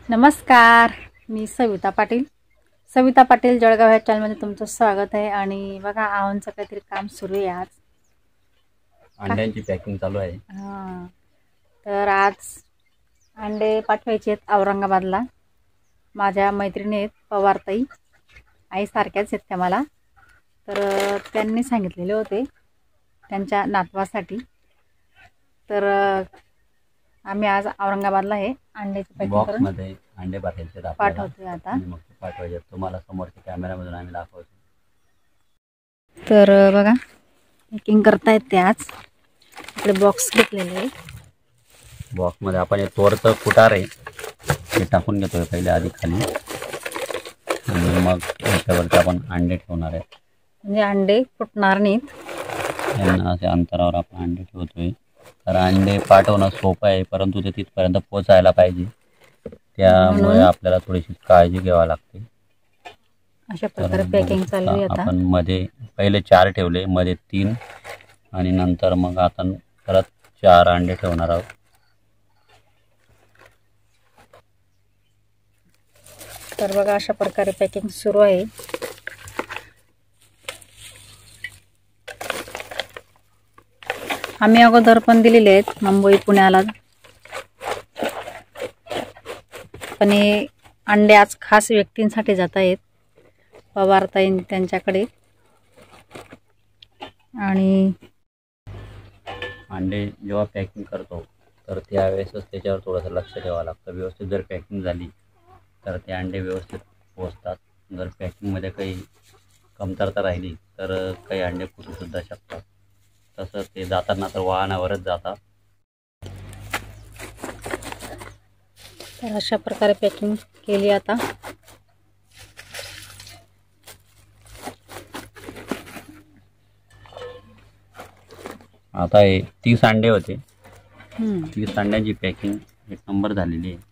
नमस्कार, मी सविता पाटील जळगाव ह्या चॅनलमध्ये तुमचं स्वागत आहे। आणि बघा आवांचं काहीतरी काम सुरू आहे आज। अंड्यांची पॅकिंग चालू आहे। तर आज अंडे पाठवायचे आहेत औरंगाबादला। माझ्या मैत्रिणी आहेत पवारताई, आई सारख्याच आहेत त्या मला। तर त्यांनी सांगितलेले होते त्यांच्या नातवासाठी। तर आम्ही आज औरंगाबादला आहे अंड्याची पॅकिंग करून मध्ये अंडे पाठवतोय आता। मग पाठवायचे तुम्हाला समोरच्या कॅमेरामधून आम्ही दाखवतो। तर बघा पॅकिंग करतायत ते आज। इकडे बॉक्स घेतलेले आहे। बॉक्स मध्ये आपण हे तोरचं कुटार आहे हे टाकून घेतोय पहिले आधी खाली, आणि मग त्याच्यावरती आपण अंडे ठेवणार आहे। म्हणजे अंडे फुटणार नाहीत यांना अशा अंतरावर आपण अंडे ठेवतोय। तर अंडे पाठवणं सोपं आहे, परंतु ते तिथपर्यंत पोहोचायला पाहिजे, त्यामुळे आपल्याला थोडीशी काळजी घ्यावी लागते। अशा प्रकारे पॅकिंग चालू आहे आता। आपण मध्ये पहिले 4 ठेवले, मध्ये 3, आणि नंतर मग आपण परत 4 अंडे ठेवणार आहोत। तर बघा अशा प्रकारे पॅकिंग सुरू आहे। आम्ही अगोदर पण दिलेले आहेत मुंबई पुण्याला, पण हे अंडे आज खास व्यक्तींसाठी जात आहेत पवारताई त्यांच्याकडे। आणि अंडे जेव्हा पॅकिंग करतो तर त्यावेळेसच त्याच्यावर थोडंसं लक्ष ठेवावं लागतं। व्यवस्थित जर पॅकिंग झाली तर ते अंडे व्यवस्थित पोहोचतात। जर पॅकिंगमध्ये काही कमतरता राहिली तर काही अंडे फुटूसुद्धा शकतात। तसं ते जाताना तर वाहनावरच जातात। तर अशा प्रकारे पॅकिंग केली आता। आता हे 30 अंडे होते, 30 अंड्यांची पॅकिंग 1 नंबर झालेली आहे।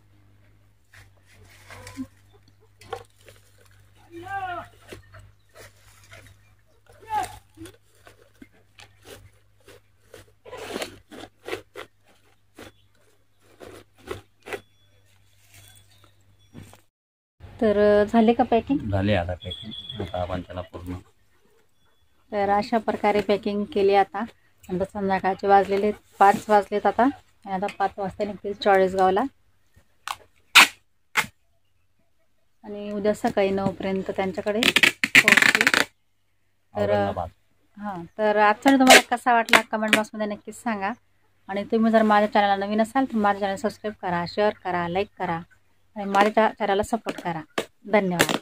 तर झाले का पॅकिंग? झाले आता पॅकिंग। आता आपण त्याला पूर्ण तर अशा प्रकारे पॅकिंग केली आता। नंतर संध्याकाळचे वाजलेले 5 वाजलेत आता, आणि आता 5 वाजता निघतील चाळीसगावला, आणि उद्या सकाळी 9 पर्यंत त्यांच्याकडे पोहोचतील। तर तर आजचा तुम्हाला कसा वाटला कमेंट बॉक्समध्ये नक्कीच सांगा। आणि तुम्ही जर माझ्या चॅनलला नवीन असाल तर माझ्या चॅनल सबस्क्राईब करा, शेअर करा, लाईक करा, आणि माझ्या चॅनलला सपोर्ट करा। धन्यवाद।